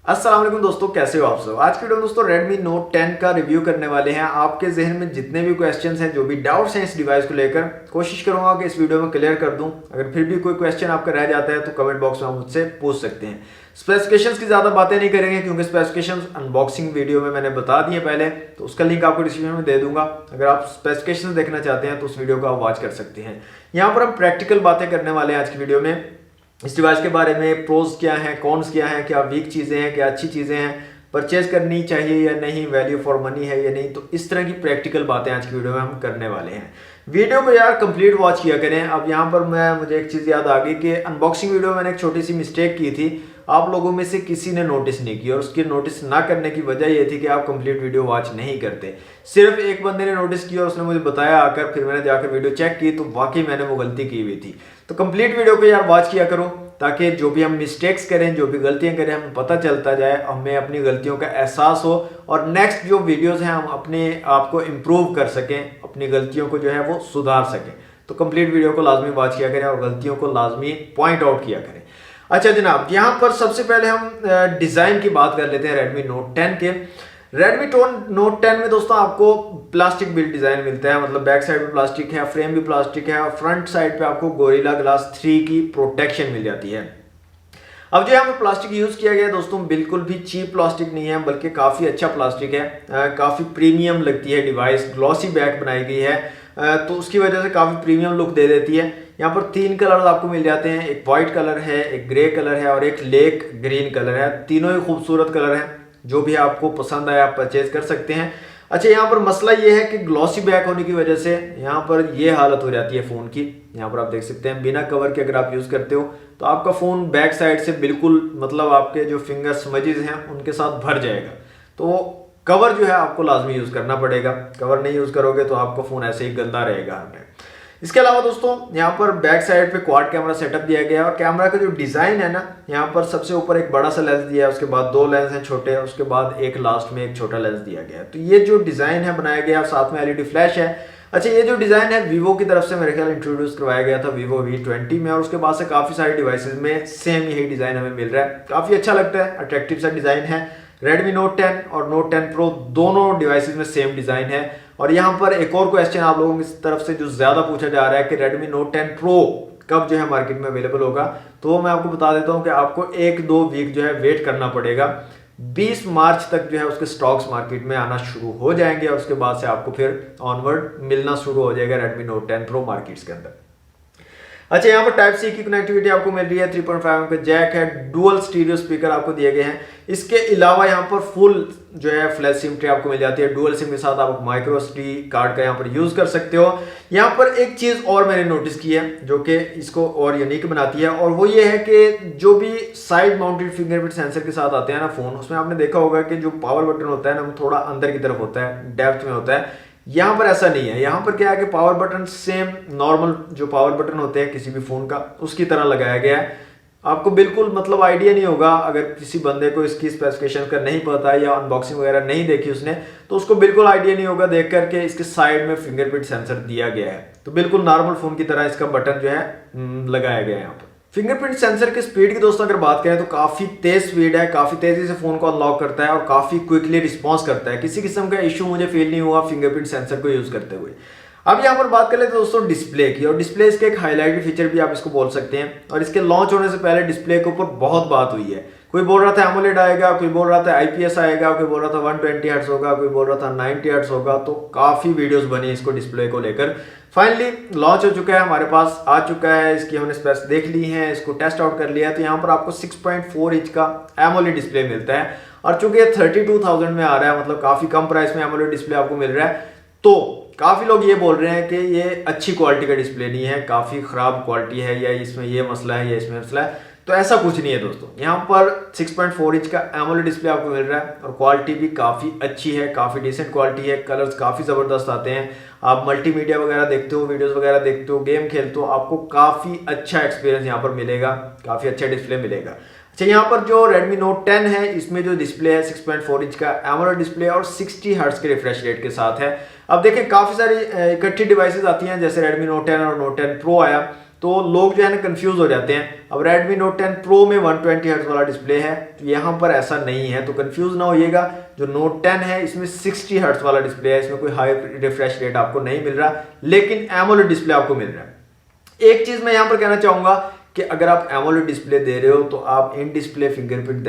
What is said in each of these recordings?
अस्सलाम वालेकुम दोस्तों, कैसे हो आप सब। आज की वीडियो में दोस्तों Redmi Note 10 का रिव्यू करने वाले हैं। आपके जहन में जितने भी क्वेश्चंस हैं, जो भी डाउट्स हैं इस डिवाइस को लेकर, कोशिश करूंगा कि इस वीडियो में क्लियर कर दूं। अगर फिर भी कोई क्वेश्चन आपका रह जाता है तो कमेंट बॉक्स में आप मुझसे पूछ सकते हैं। स्पेसिफिकेशंस की ज़्यादा बातें नहीं करेंगे क्योंकि स्पेसिफिकेशंस अनबॉक्सिंग वीडियो में मैंने बता दिए पहले, तो उसका लिंक आपको डिस्क्रिप्शन में दे दूंगा। अगर आप स्पेसिफिकेशंस देखना चाहते हैं तो उस वीडियो को आप वॉच कर सकते हैं। यहाँ पर हम प्रैक्टिकल बातें करने वाले हैं आज की वीडियो में। इस डिवाइस के बारे में प्रोज क्या हैं, कॉन्स क्या हैं, क्या वीक चीज़ें हैं, क्या अच्छी चीज़ें हैं, परचेज करनी चाहिए या नहीं, वैल्यू फॉर मनी है या नहीं। तो इस तरह की प्रैक्टिकल बातें आज की वीडियो में हम करने वाले हैं। वीडियो को यार कंप्लीट वॉच किया करें। अब यहाँ पर मुझे एक चीज़ याद आ गई कि अनबॉक्सिंग वीडियो में मैंने एक छोटी सी मिस्टेक की थी, आप लोगों में से किसी ने नोटिस नहीं की, और उसकी नोटिस ना करने की वजह ये थी कि आप कंप्लीट वीडियो वॉच नहीं करते। सिर्फ एक बंदे ने नोटिस किया और उसने मुझे बताया आकर, फिर मैंने जाकर वीडियो चेक की तो वाकई मैंने वो गलती की हुई थी। तो कंप्लीट वीडियो को यार वॉच किया करो, ताकि जो भी हम मिस्टेक्स करें, जो भी गलतियां करें, हमें पता चलता जाए, हमें अपनी गलतियों का एहसास हो, और नेक्स्ट जो वीडियोस हैं हम अपने आप को इम्प्रूव कर सकें, अपनी गलतियों को जो है वो सुधार सकें। तो कंप्लीट वीडियो को लाजमी वॉच किया करें और गलतियों को लाजमी पॉइंट आउट किया करें। अच्छा जनाब, यहाँ पर सबसे पहले हम डिज़ाइन की बात कर लेते हैं Redmi Note 10 के। Redmi Note 10 में दोस्तों आपको प्लास्टिक बिल्ड डिज़ाइन मिलता है, मतलब बैक साइड पे प्लास्टिक है, फ्रेम भी प्लास्टिक है, और फ्रंट साइड पे आपको गोरिल्ला ग्लास 3 की प्रोटेक्शन मिल जाती है। अब जो यहाँ पे प्लास्टिक यूज़ किया गया है दोस्तों, बिल्कुल भी चीप प्लास्टिक नहीं है, बल्कि काफ़ी अच्छा प्लास्टिक है। काफ़ी प्रीमियम लगती है डिवाइस, ग्लॉसी बैक बनाई गई है, तो उसकी वजह से काफ़ी प्रीमियम लुक दे देती है। यहाँ पर 3 कलर आपको मिल जाते हैं, एक वाइट कलर है, एक ग्रे कलर है और एक लेक ग्रीन कलर है। तीनों ही खूबसूरत कलर हैं, जो भी आपको पसंद आए आप परचेज कर सकते हैं। अच्छा, यहाँ पर मसला ये है कि ग्लॉसी बैक होने की वजह से यहाँ पर ये हालत हो जाती है फ़ोन की। यहाँ पर आप देख सकते हैं, बिना कवर के अगर आप यूज़ करते हो तो आपका फ़ोन बैक साइड से बिल्कुल, मतलब आपके जो फिंगर स्मजेस हैं उनके साथ भर जाएगा। तो कवर जो है आपको लाजमी यूज़ करना पड़ेगा। कवर नहीं यूज़ करोगे तो आपका फ़ोन ऐसे ही गंदा रहेगा हर टाइम। इसके अलावा दोस्तों यहाँ पर बैक साइड पे क्वाड कैमरा सेटअप दिया गया है, और कैमरा का जो डिज़ाइन है ना, यहाँ पर सबसे ऊपर एक बड़ा सा लेंस दिया है, उसके बाद 2 लेंस हैं छोटे, उसके बाद एक लास्ट में एक छोटा लेंस दिया गया है। तो ये जो डिज़ाइन है बनाया गया, साथ में एलईडी फ्लैश है। अच्छा, ये जो डिज़ाइन है वीवो की तरफ से मेरे ख्याल इंट्रोड्यूस करवाया गया था वीवो V20 में, और उसके बाद से काफ़ी सारे डिवाइसेज में सेम यही डिज़ाइन हमें मिल रहा है। काफ़ी अच्छा लगता है, अट्रैक्टिव सा डिज़ाइन है। Redmi Note 10 और Note 10 Pro दोनों डिवाइसेज में सेम डिज़ाइन है। और यहाँ पर एक और क्वेश्चन आप लोगों की तरफ से जो ज़्यादा पूछा जा रहा है कि Redmi Note 10 Pro कब जो है मार्केट में अवेलेबल होगा, तो मैं आपको बता देता हूँ कि आपको 1-2 वीक जो है वेट करना पड़ेगा। 20 मार्च तक जो है उसके स्टॉक्स मार्केट में आना शुरू हो जाएंगे, और उसके बाद से आपको फिर ऑनवर्ड मिलना शुरू हो जाएगा Redmi Note 10 Pro मार्केट्स के अंदर। अच्छा, यहाँ पर टाइप सी की कनेक्टिविटी आपको मिल रही है, 3.5 का जैक है, डुअल स्टीरियो स्पीकर आपको दिए गए हैं। इसके अलावा यहाँ पर फुल जो है फ्लैश सिम ट्रे आपको मिल जाती है। डुअल सिम के साथ आप माइक्रो एसडी कार्ड का यहाँ पर यूज़ कर सकते हो। यहाँ पर एक चीज़ और मैंने नोटिस की है जो कि इसको और यूनिक बनाती है, और वो ये है कि जो भी साइड माउंटेड फिंगरप्रिंट सेंसर के साथ आते हैं ना फ़ोन, उसमें आपने देखा होगा कि जो पावर बटन होता है ना, वो थोड़ा अंदर की तरफ होता है, डेप्थ में होता है। यहाँ पर ऐसा नहीं है। यहाँ पर क्या है कि पावर बटन सेम नॉर्मल जो पावर बटन होते हैं किसी भी फ़ोन का, उसकी तरह लगाया गया है। आपको बिल्कुल मतलब आइडिया नहीं होगा, अगर किसी बंदे को इसकी स्पेसिफिकेशन का नहीं पता है या अनबॉक्सिंग वगैरह नहीं देखी उसने, तो उसको बिल्कुल आइडिया नहीं होगा देख करके इसके साइड में फिंगरप्रिंट सेंसर दिया गया है। तो बिल्कुल नॉर्मल फ़ोन की तरह इसका बटन जो है लगाया गया है यहाँ पर। फिंगरप्रिंट सेंसर की स्पीड की दोस्तों अगर बात करें तो काफ़ी तेज़ स्पीड है, काफ़ी तेज़ी से फ़ोन को अनलॉक करता है और काफ़ी क्विकली रिस्पॉन्स करता है। किसी किस्म का इशू मुझे फील नहीं हुआ फिंगरप्रिंट सेंसर को यूज़ करते हुए। अब यहाँ पर बात कर लेते हैं दोस्तों डिस्प्ले की, और डिस्प्ले इसके एक हाईलाइटेड फीचर भी आप इसको बोल सकते हैं। और इसके लॉन्च होने से पहले डिस्प्ले के ऊपर बहुत बात हुई है। कोई बोल रहा था एमोलेड आएगा, कोई बोल रहा था IPS आएगा, कोई बोल रहा था 120 हर्ट्ज होगा, कोई बोल रहा था 90 हर्ट्ज होगा। तो काफ़ी वीडियोस बनी इसको डिस्प्ले को लेकर। फाइनली लॉन्च हो चुका है, हमारे पास आ चुका है, इसकी हमने स्पेक्स देख ली हैं, इसको टेस्ट आउट कर लिया है। तो यहाँ पर आपको 6.4 इंच का एमोलेड डिस्प्ले मिलता है, और चूंकि ये 32,000 में आ रहा है, मतलब काफ़ी कम प्राइस में एमोलेड डिस्प्ले आपको मिल रहा है। तो काफ़ी लोग ये बोल रहे हैं कि ये अच्छी क्वालिटी का डिस्प्ले नहीं है, काफ़ी ख़राब क्वालिटी है, या इसमें ये मसला है या इसमें मसला है। तो ऐसा कुछ नहीं है दोस्तों। यहाँ पर 6.4 इंच का एमोलेड डिस्प्ले आपको मिल रहा है, और क्वालिटी भी काफ़ी अच्छी है, काफ़ी डिसेंट क्वालिटी है। कलर्स काफ़ी ज़बरदस्त आते हैं। आप मल्टीमीडिया वगैरह देखते हो, वीडियोस वगैरह देखते हो, गेम खेलते हो, आपको काफ़ी अच्छा एक्सपीरियंस यहाँ पर मिलेगा, काफ़ी अच्छा डिस्प्ले मिलेगा। अच्छा, यहाँ पर जो Redmi Note 10 है, इसमें जो डिस्प्ले है 6.4 इंच का एमोलेड डिस्प्ले और 60 हर्ट्ज के रिफ्रेश रेट के साथ है। अब देखें, काफ़ी सारी इकट्ठी डिवाइसेस आती हैं, जैसे Redmi Note 10 और Note 10 Pro आया, तो लोग जो है ना कंफ्यूज हो जाते हैं। अब Redmi Note 10 Pro में 120 हर्ट्ज वाला डिस्प्ले है, तो यहाँ पर ऐसा नहीं है, तो कंफ्यूज ना होइएगा। जो Note 10 है इसमें 60 हर्ट्ज वाला डिस्प्ले है, इसमें कोई हाई रिफ्रेश रेट आपको नहीं मिल रहा, लेकिन एमोलेड डिस्प्ले आपको मिल रहा है। एक चीज मैं यहाँ पर कहना चाहूंगा कि अगर आप एमोलेड डिस्प्ले दे रहे हो तो आप इन डिस्प्ले फिंगरप्रिंट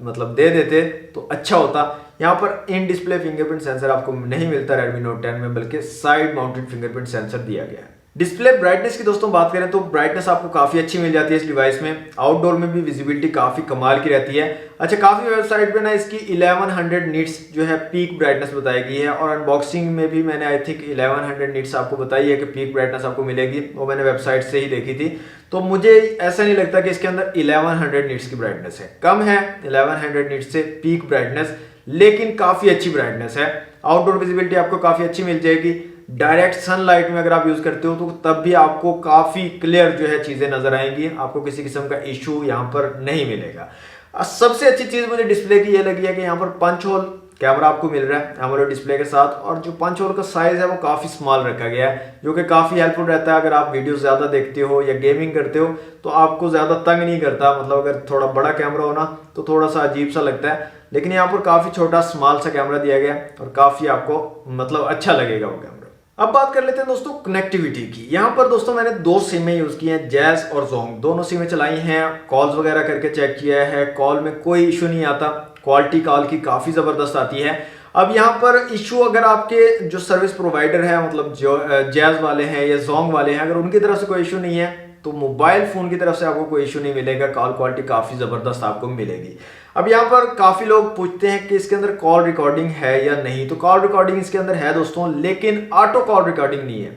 मतलब दे देते तो अच्छा होता। यहाँ पर इन डिस्प्ले फिंगरप्रिंट सेंसर आपको नहीं मिलता Redmi Note 10 में, बल्कि साइड माउंटेड फिंगरप्रिंट सेंसर दिया गया है। डिस्प्ले ब्राइटनेस की दोस्तों बात करें तो ब्राइटनेस आपको काफी अच्छी मिल जाती है इस डिवाइस में। आउटडोर में भी विजिबिलिटी काफी कमाल की रहती है। अच्छा, काफी वेबसाइट पे ना इसकी 1100 निट्स जो है पीक ब्राइटनेस बताई गई है, और अनबॉक्सिंग में भी मैंने आई थिंक 1100 निट्स आपको बताई है कि पीक ब्राइटनेस आपको मिलेगी, वो मैंने वेबसाइट से ही देखी थी। तो मुझे ऐसा नहीं लगता कि इसके अंदर 1100 निट्स की ब्राइटनेस है, कम है 1100 निट्स से पीक ब्राइटनेस, लेकिन काफी अच्छी ब्राइटनेस है। आउटडोर विजिबिलिटी आपको काफी अच्छी मिल जाएगी। डायरेक्ट सनलाइट में अगर आप यूज करते हो तो तब भी आपको काफी क्लियर जो है चीजें नजर आएंगी, आपको किसी किस्म का इशू यहाँ पर नहीं मिलेगा। सबसे अच्छी चीज मुझे डिस्प्ले की ये लगी है कि यहाँ पर पंच होल कैमरा आपको मिल रहा है एमोलेड डिस्प्ले के साथ, और जो पंच होल का साइज है वो काफी स्मॉल रखा गया है, जो कि काफी हेल्पफुल रहता है। अगर आप वीडियो ज्यादा देखते हो या गेमिंग करते हो तो आपको ज्यादा तंग नहीं करता, मतलब अगर थोड़ा बड़ा कैमरा हो ना तो थोड़ा सा अजीब सा लगता है, लेकिन यहाँ पर काफी छोटा स्मॉल सा कैमरा दिया गया है और काफी आपको मतलब अच्छा लगेगा वो कैमरा। अब बात कर लेते हैं दोस्तों कनेक्टिविटी की। यहाँ पर दोस्तों मैंने 2 सिमें यूज की हैं, जैज और जोंग, दोनों सिमें चलाई हैं, कॉल्स वगैरह करके चेक किया है, कॉल में कोई इशू नहीं आता, क्वालिटी कॉल की काफी जबरदस्त आती है। अब यहाँ पर इशू अगर आपके जो सर्विस प्रोवाइडर है, मतलब जो जैज वाले हैं या जोंग वाले हैं, अगर उनकी तरफ से कोई इशू नहीं है तो मोबाइल फोन की तरफ से आपको कोई इशू नहीं मिलेगा, कॉल क्वालिटी काफी जबरदस्त आपको मिलेगी। अब यहाँ पर काफी लोग पूछते हैं कि इसके अंदर कॉल रिकॉर्डिंग है या नहीं, तो कॉल रिकॉर्डिंग इसके अंदर है दोस्तों, लेकिन ऑटो कॉल रिकॉर्डिंग नहीं है।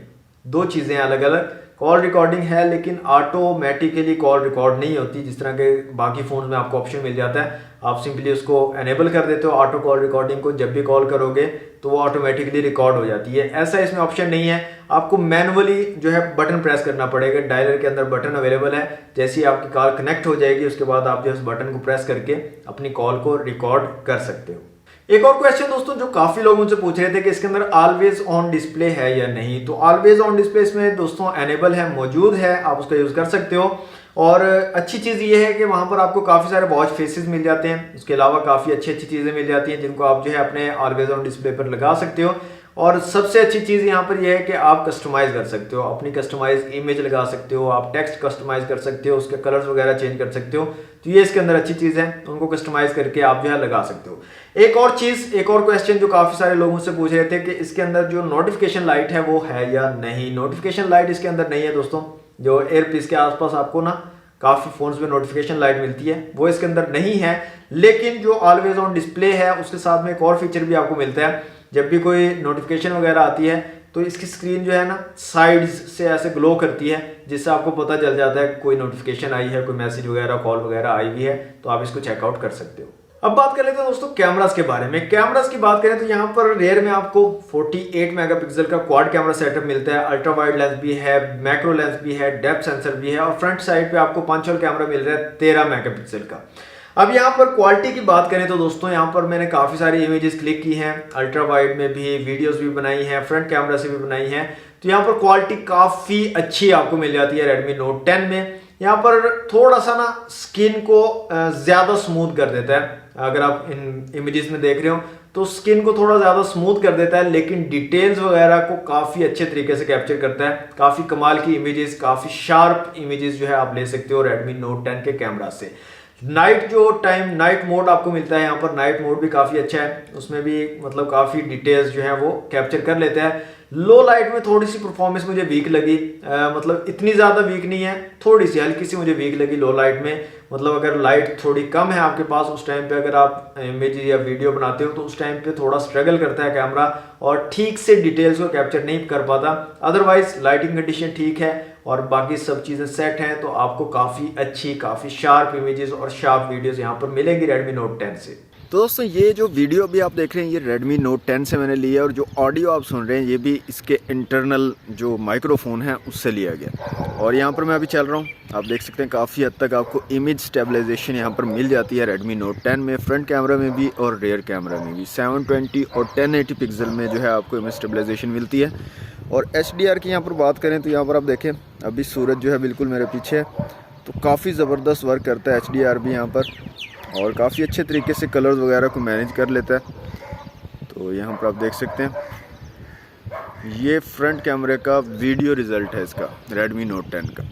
2 चीजें अलग अलग, कॉल रिकॉर्डिंग है लेकिन ऑटोमेटिकली कॉल रिकॉर्ड नहीं होती, जिस तरह के बाकी फोन में आपको ऑप्शन मिल जाता है, आप सिंपली उसको एनेबल कर देते हो ऑटो कॉल रिकॉर्डिंग को, जब भी कॉल करोगे तो वो ऑटोमेटिकली रिकॉर्ड हो जाती है। ऐसा इसमें ऑप्शन नहीं है, आपको मैनुअली जो है बटन प्रेस करना पड़ेगा। डायलर के अंदर बटन अवेलेबल है, जैसे ही आपकी कॉल कनेक्ट हो जाएगी उसके बाद आप जो है उस बटन को प्रेस करके अपनी कॉल को रिकॉर्ड कर सकते हो। एक और क्वेश्चन दोस्तों जो काफी लोग मुझसे पूछ रहे थे कि इसके अंदर ऑलवेज ऑन डिस्प्ले है या नहीं, तो ऑलवेज ऑन डिस्प्ले इसमें दोस्तों एनेबल है, मौजूद है, आप उसका यूज कर सकते हो। और अच्छी चीज ये है कि वहां पर आपको काफी सारे वॉच फेसेस मिल जाते हैं, उसके अलावा काफी अच्छी अच्छी चीजें मिल जाती हैं जिनको आप जो है अपने ऑलवेज ऑन डिस्प्ले पर लगा सकते हो। और सबसे अच्छी चीज यहाँ पर यह है कि आप कस्टमाइज कर सकते हो, अपनी कस्टमाइज इमेज लगा सकते हो, आप टेक्स्ट कस्टमाइज कर सकते हो, उसके कलर्स वगैरह चेंज कर सकते हो, तो ये इसके अंदर अच्छी चीज है, उनको कस्टमाइज करके आप जो है लगा सकते हो। एक और क्वेश्चन जो काफी सारे लोगों से पूछ रहे थे कि इसके अंदर जो नोटिफिकेशन लाइट है वो है या नहीं। नोटिफिकेशन लाइट इसके अंदर नहीं है दोस्तों, जो एयरपीस के आसपास आपको ना काफी फोन्स में नोटिफिकेशन लाइट मिलती है, वो इसके अंदर नहीं है। लेकिन जो ऑलवेज ऑन डिस्प्ले है उसके साथ में एक और फीचर भी आपको मिलता है, जब भी कोई नोटिफिकेशन वगैरह आती है तो इसकी स्क्रीन जो है ना साइड्स से ऐसे ग्लो करती है, जिससे आपको पता चल जाता है कोई नोटिफिकेशन आई है, कोई मैसेज वगैरह कॉल वगैरह आई हुई है, तो आप इसको चेकआउट कर सकते हो। अब बात कर लेते हैं दोस्तों कैमरास के बारे में। कैमरास की बात करें तो यहाँ पर रेयर में आपको 48 मेगापिक्सल का क्वाड कैमरा सेटअप मिलता है, अल्ट्रा वाइड लेंस भी है, मैक्रो लेंस भी है, डेप्थ सेंसर भी है, और फ्रंट साइड पे आपको पंच होल कैमरा मिल रहा है 13 मेगापिक्सल का। अब यहाँ पर क्वालिटी की बात करें तो दोस्तों यहाँ पर मैंने काफी सारी इमेजेस क्लिक की हैं, अल्ट्रा वाइड में भी, वीडियोस भी बनाई हैं, फ्रंट कैमरा से भी बनाई हैं, तो यहाँ पर क्वालिटी काफी अच्छी आपको मिल जाती है Redmi Note 10 में। यहाँ पर थोड़ा सा ना स्किन को ज्यादा स्मूथ कर देता है, अगर आप इन इमेजेस में देख रहे हो तो स्किन को थोड़ा ज्यादा स्मूथ कर देता है, लेकिन डिटेल्स वगैरह को काफी अच्छे तरीके से कैप्चर करता है। काफी कमाल की इमेजेस, काफी शार्प इमेजेस जो है आप ले सकते हो Redmi Note 10 के कैमरा से। नाइट मोड आपको मिलता है, यहाँ पर नाइट मोड भी काफी अच्छा है, उसमें भी मतलब काफी डिटेल्स जो है वो कैप्चर कर लेता है। लो लाइट में थोड़ी सी परफॉर्मेंस मुझे वीक लगी, मतलब इतनी ज्यादा वीक नहीं है, थोड़ी सी हल्की सी मुझे वीक लगी लो लाइट में। मतलब अगर लाइट थोड़ी कम है आपके पास, उस टाइम पे अगर आप इमेज या वीडियो बनाते हो तो उस टाइम पे थोड़ा स्ट्रगल करता है कैमरा और ठीक से डिटेल्स को कैप्चर नहीं कर पाता। अदरवाइज लाइटिंग कंडीशन ठीक है और बाकी सब चीजें सेट हैं, तो आपको काफी अच्छी, काफी शार्प इमेजेस और शार्प वीडियोस यहाँ पर मिलेंगी Redmi Note 10 से। तो दोस्तों ये जो वीडियो अभी आप देख रहे हैं ये Redmi Note 10 से मैंने लिया, और जो ऑडियो आप सुन रहे हैं ये भी इसके इंटरनल जो माइक्रोफोन है उससे लिया गया। और यहाँ पर मैं अभी चल रहा हूँ, आप देख सकते हैं काफ़ी हद तक आपको इमेज स्टेबलाइजेशन यहाँ पर मिल जाती है Redmi Note 10 में, फ्रंट कैमरा में भी और रेयर कैमरा में भी। 720 और 1080 पिक्सल में जो है आपको इमेज स्टेबलाइजेशन मिलती है। और HDR की यहाँ पर बात करें तो यहाँ पर आप देखें अभी सूरज जो है बिल्कुल मेरे पीछे है, तो काफ़ी ज़बरदस्त वर्क करता है HDR भी यहाँ पर, और काफ़ी अच्छे तरीके से कलर्स वगैरह को मैनेज कर लेता है। तो यहाँ पर आप देख सकते हैं ये फ्रंट कैमरे का वीडियो रिज़ल्ट है इसका Redmi Note 10 का।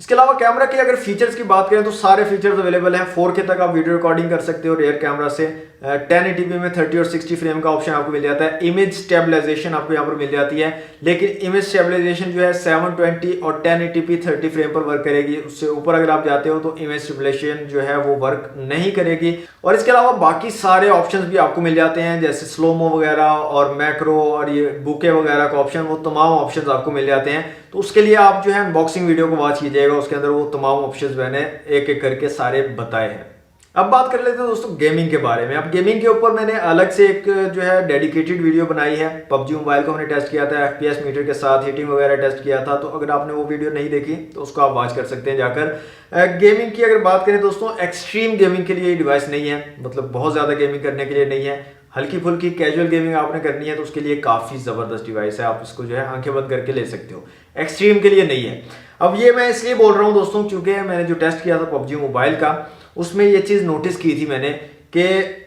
इसके अलावा कैमरा की अगर फीचर्स की बात करें तो सारे फीचर्स अवेलेबल हैं। 4K तक आप वीडियो रिकॉर्डिंग कर सकते हो रियर कैमरा से। 1080p में 30 और 60 फ्रेम का ऑप्शन आपको मिल जाता है। इमेज स्टेबलाइजेशन आपको यहाँ पर मिल जाती है, लेकिन इमेज स्टेबलाइजेशन जो है 720 और 1080p 30 फ्रेम पर वर्क करेगी। उससे ऊपर अगर आप जाते हो तो इमेज स्टेबलाइजेशन जो है वो वर्क नहीं करेगी। और इसके अलावा बाकी सारे ऑप्शंस भी आपको मिल जाते हैं, जैसे स्लोमो वगैरह और मैक्रो और ये बुके वगैरह का ऑप्शन, वो तमाम ऑप्शंस आपको मिल जाते हैं। तो उसके लिए आप जो है अनबॉक्सिंग वीडियो को वॉच कीजिएगा, उसके अंदर वो तमाम ऑप्शंस मैंने एक एक करके सारे बताए हैं। अब बात कर लेते हैं दोस्तों गेमिंग के बारे में। अब गेमिंग के ऊपर मैंने अलग से एक जो है डेडिकेटेड वीडियो बनाई है। PUBG मोबाइल को हमने टेस्ट किया था FPS मीटर के साथ, हीटिंग वगैरह टेस्ट किया था। तो अगर आपने वो वीडियो नहीं देखी तो उसको आप वॉच कर सकते हैं जाकर। गेमिंग की अगर बात करें दोस्तों, एक्सट्रीम गेमिंग के लिए ये डिवाइस नहीं है, मतलब बहुत ज़्यादा गेमिंग करने के लिए नहीं है। हल्की फुल्की कैजुअल गेमिंग आपने करनी है तो उसके लिए काफ़ी ज़बरदस्त डिवाइस है, आप इसको जो है आंखें बंद करके ले सकते हो। एक्सट्रीम के लिए नहीं है। अब ये मैं इसलिए बोल रहा हूँ दोस्तों क्योंकि मैंने जो टेस्ट किया था PUBG मोबाइल का, उसमें ये चीज़ नोटिस की थी मैंने कि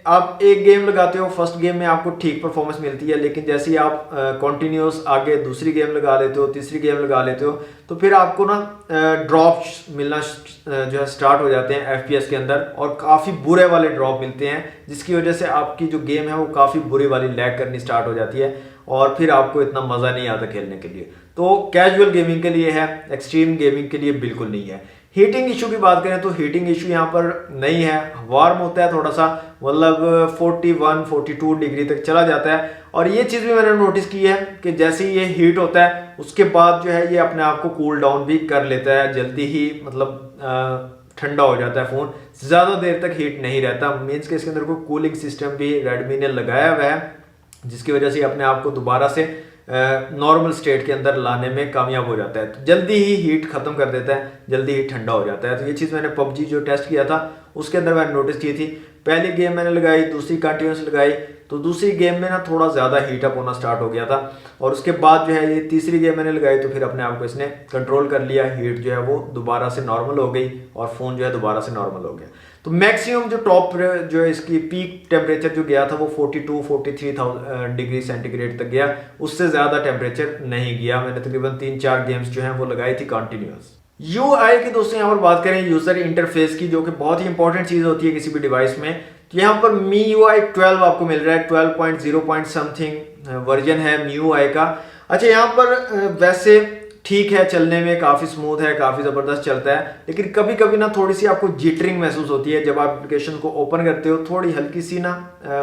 आप एक गेम लगाते हो, फर्स्ट गेम में आपको ठीक परफॉर्मेंस मिलती है, लेकिन जैसे ही आप कॉन्टिन्यूस आगे दूसरी गेम लगा लेते हो, तीसरी गेम लगा लेते हो, तो फिर आपको ना ड्रॉप्स मिलना जो है स्टार्ट हो जाते हैं FPS के अंदर, और काफ़ी बुरे वाले ड्रॉप मिलते हैं, जिसकी वजह से आपकी जो गेम है वो काफ़ी बुरी वाली लैग करनी स्टार्ट हो जाती है और फिर आपको इतना मज़ा नहीं आता खेलने के लिए। तो कैजुअल गेमिंग के लिए है, एक्सट्रीम गेमिंग के लिए बिल्कुल नहीं है। हीटिंग इशू की बात करें तो हीटिंग इशू यहाँ पर नहीं है। वार्म होता है थोड़ा सा, मतलब 41-42 डिग्री तक चला जाता है। और ये चीज़ भी मैंने नोटिस की है कि जैसे ही ये हीट होता है उसके बाद जो है ये अपने आप को कूल डाउन भी कर लेता है जल्दी ही, मतलब ठंडा हो जाता है फ़ोन, ज़्यादा देर तक हीट नहीं रहता। मीन्स के इसके अंदर कोई कूलिंग सिस्टम भी रेडमी ने लगाया हुआ है, जिसकी वजह से अपने आप को दोबारा से नॉर्मल स्टेट के अंदर लाने में कामयाब हो जाता है। तो जल्दी ही हीट खत्म कर देता है, जल्दी ही ठंडा हो जाता है। तो ये चीज़ मैंने PUBG जो टेस्ट किया था उसके अंदर मैंने नोटिस की थी। पहली गेम मैंने लगाई, दूसरी कंटिन्यूस लगाई, तो दूसरी गेम में ना थोड़ा ज़्यादा हीटअप होना स्टार्ट हो गया था। और उसके बाद जो है ये तीसरी गेम मैंने लगाई तो फिर अपने आप को इसने कंट्रोल कर लिया, हीट जो है वो दोबारा से नॉर्मल हो गई और फ़ोन जो है दोबारा से नॉर्मल हो गया। तो मैक्सिमम जो टॉप जो है इसकी पीक टेम्परेचर जो गया था वो 42-43 डिग्री सेंटीग्रेड तक गया, उससे ज़्यादा टेम्परेचर नहीं गया। मैंने तकरीबन 3-4 गेम्स जो हैं वो लगाई थी कंटिन्यूस। UI की दोस्तों यहाँ पर बात करें यूज़र इंटरफेस की, जो कि बहुत ही इंपॉर्टेंट चीज़ होती है किसी भी डिवाइस में, तो यहाँ पर MIUI 12 आपको मिल रहा है। 12.0 समथिंग वर्जन है MIUI का। अच्छा, यहाँ पर वैसे ठीक है, चलने में काफ़ी स्मूथ है, काफ़ी ज़बरदस्त चलता है, लेकिन कभी कभी ना थोड़ी सी आपको जिटरिंग महसूस होती है जब आप एप्लीकेशन को ओपन करते हो। थोड़ी हल्की सी ना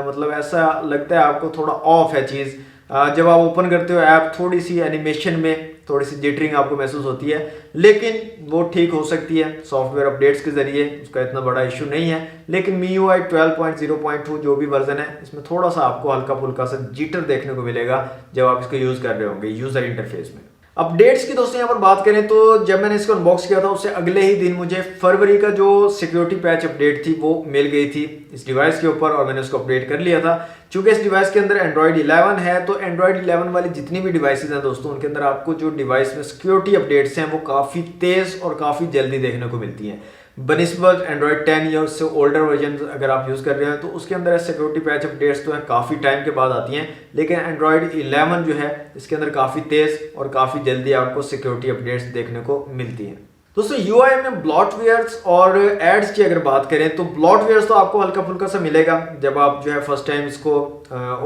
मतलब ऐसा लगता है आपको थोड़ा ऑफ है चीज़। जब आप ओपन करते हो ऐप, थोड़ी सी एनिमेशन में थोड़ी सी जिटरिंग आपको महसूस होती है, लेकिन वो ठीक हो सकती है सॉफ्टवेयर अपडेट्स के जरिए, उसका इतना बड़ा इशू नहीं है। लेकिन MIUI 12.0.2 जो भी वर्जन है, इसमें थोड़ा सा आपको हल्का फुल्का सा जिटर देखने को मिलेगा जब आप इसको यूज़ कर रहे होंगे यूज़र इंटरफेस में। अपडेट्स की दोस्तों यहाँ पर बात करें तो जब मैंने इसको अनबॉक्स किया था उससे अगले ही दिन मुझे फरवरी का जो सिक्योरिटी पैच अपडेट थी वो मिल गई थी इस डिवाइस के ऊपर, और मैंने उसको अपडेट कर लिया था। चूंकि इस डिवाइस के अंदर Android 11 है, तो Android 11 वाली जितनी भी डिवाइसेज हैं दोस्तों, उनके अंदर आपको जो डिवाइस में सिक्योरिटी अपडेट्स हैं वो काफ़ी तेज़ और काफ़ी जल्दी देखने को मिलती हैं बनिस्बत Android 10 या उससे ओल्डर वर्जन अगर आप यूज़ कर रहे हैं तो उसके अंदर सिक्योरिटी पैच अपडेट्स तो है काफ़ी टाइम के बाद आती हैं। लेकिन Android 11 जो है इसके अंदर काफ़ी तेज़ और काफ़ी जल्दी आपको सिक्योरिटी अपडेट्स देखने को मिलती हैं। दोस्तों UI में ब्लॉटवेयर्स और एड्स की अगर बात करें तो ब्लॉटवेयर्स तो आपको हल्का फुल्का सा मिलेगा जब आप जो है फर्स्ट टाइम इसको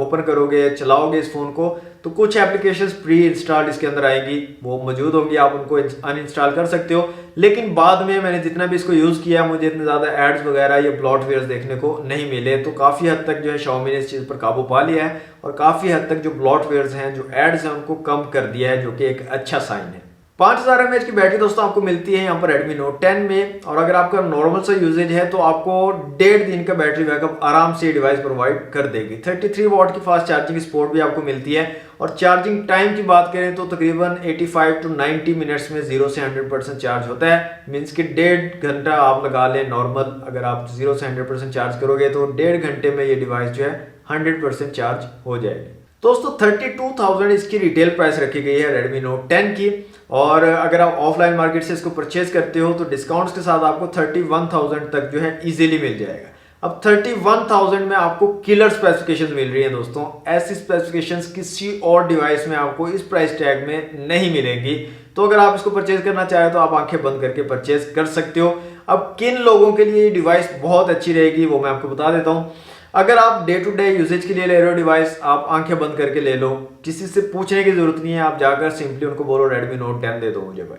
ओपन करोगे, चलाओगे इस फ़ोन को, तो कुछ एप्लीकेशंस प्री इंस्टॉल्ड इसके अंदर आएंगी, वो मौजूद होंगी, आप उनको अनइंस्टॉल कर सकते हो। लेकिन बाद में मैंने जितना भी इसको यूज़ किया मुझे इतने ज़्यादा एड्स वगैरह या ब्लॉटवेयर्स देखने को नहीं मिले। तो काफ़ी हद तक जो है Xiaomi ने इस चीज़ पर काबू पा लिया है और काफ़ी हद तक जो ब्लॉटवेयर्स हैं, जो एड्स हैं, उनको कम कर दिया है, जो कि एक अच्छा साइन है। 5000 mAh की बैटरी दोस्तों आपको मिलती है यहाँ पर Redmi Note 10 में, और अगर आपका नॉर्मल सा यूजेज है तो आपको 1.5 दिन का बैटरी बैकअप आराम से डिवाइस प्रोवाइड कर देगी। 33 वाट की फास्ट चार्जिंग सपोर्ट भी आपको मिलती है, और चार्जिंग टाइम की बात करें तो तकरीबन 85 to 90 मिनट्स में 0 से 100% चार्ज होता है। मीन्स कि 1.5 घंटा आप लगा लें नॉर्मल, अगर आप 0 से 100% चार्ज करोगे तो 1.5 घंटे में ये डिवाइस जो है 100% चार्ज हो जाएगी। दोस्तों 32,000 इसकी रिटेल प्राइस रखी गई है Redmi Note 10 की। और अगर आप ऑफलाइन मार्केट से इसको परचेज करते हो तो डिस्काउंट्स के साथ आपको 31,000 तक जो है इजीली मिल जाएगा। अब 31,000 में आपको किलर स्पेसिफिकेशंस मिल रही हैं दोस्तों। ऐसी स्पेसिफिकेशंस किसी और डिवाइस में आपको इस प्राइस टैग में नहीं मिलेंगी। तो अगर आप इसको परचेज करना चाहें तो आप आंखें बंद करके परचेज कर सकते हो। अब किन लोगों के लिए ये डिवाइस बहुत अच्छी रहेगी वो मैं आपको बता देता हूँ। अगर आप डे टू डे यूजेज के लिए ले रहे हो डिवाइस, आप आंखें बंद करके ले लो, किसी से पूछने की जरूरत नहीं है। आप जाकर सिंपली उनको बोलो Redmi Note 10 दे दो मुझे भाई।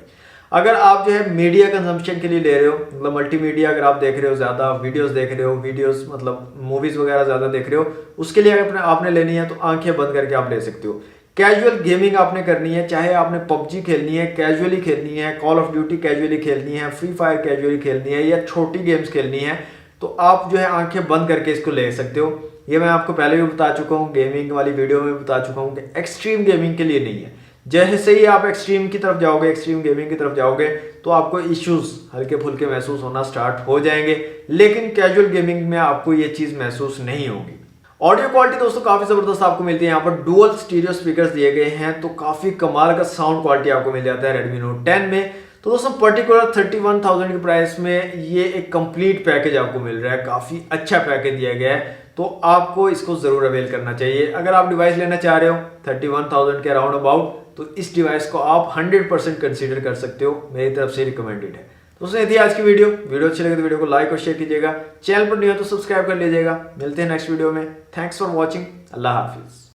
अगर आप जो है मीडिया कंजम्पशन के लिए ले रहे हो, मतलब मल्टीमीडिया अगर आप देख रहे हो, ज़्यादा वीडियोस देख रहे हो, वीडियोस मतलब मूवीज़ वगैरह ज़्यादा देख रहे हो, उसके लिए अगर आपने लेनी है तो आंखें बंद करके आप ले सकते हो। कैजुअल गेमिंग आपने करनी है, चाहे आपने PUBG खेलनी है, कैजुअली खेलनी है, कॉल ऑफ ड्यूटी कैजुअली खेलनी है, फ्री फायर कैजुअली खेलनी है, या छोटी गेम्स खेलनी है, तो आप जो है आंखें बंद करके इसको ले सकते हो। ये मैं आपको पहले भी बता चुका हूँ, गेमिंग वाली वीडियो में बता चुका हूँ कि एक्सट्रीम गेमिंग के लिए नहीं है। जैसे ही आप एक्सट्रीम की तरफ जाओगे, एक्सट्रीम गेमिंग की तरफ जाओगे, तो आपको इश्यूज हल्के फुल्के महसूस होना स्टार्ट हो जाएंगे, लेकिन कैजुअल गेमिंग में आपको ये चीज़ महसूस नहीं होगी। ऑडियो क्वालिटी दोस्तों काफ़ी ज़बरदस्त आपको मिलती है। यहाँ पर डुअल स्टीरियो स्पीकर्स दिए गए हैं, तो काफ़ी कमाल का साउंड क्वालिटी आपको मिल जाता है Redmi Note 10 में। तो दोस्तों पर्टिकुलर 31,000 की प्राइस में ये एक कंप्लीट पैकेज आपको मिल रहा है, काफ़ी अच्छा पैकेज दिया गया है, तो आपको इसको ज़रूर अवेल करना चाहिए। अगर आप डिवाइस लेना चाह रहे हो 31,000 के अराउंड अबाउट, तो इस डिवाइस को आप 100% कंसीडर कर सकते हो, मेरी तरफ से रिकमेंडेड है। दोस्तों ये थी आज की वीडियो अच्छी लगे तो वीडियो को लाइक और शेयर कीजिएगा, चैनल पर नहीं हो तो सब्सक्राइब कर लीजिएगा। मिलते हैं नेक्स्ट वीडियो में। Thanks for watching. अल्लाह हाफिज़।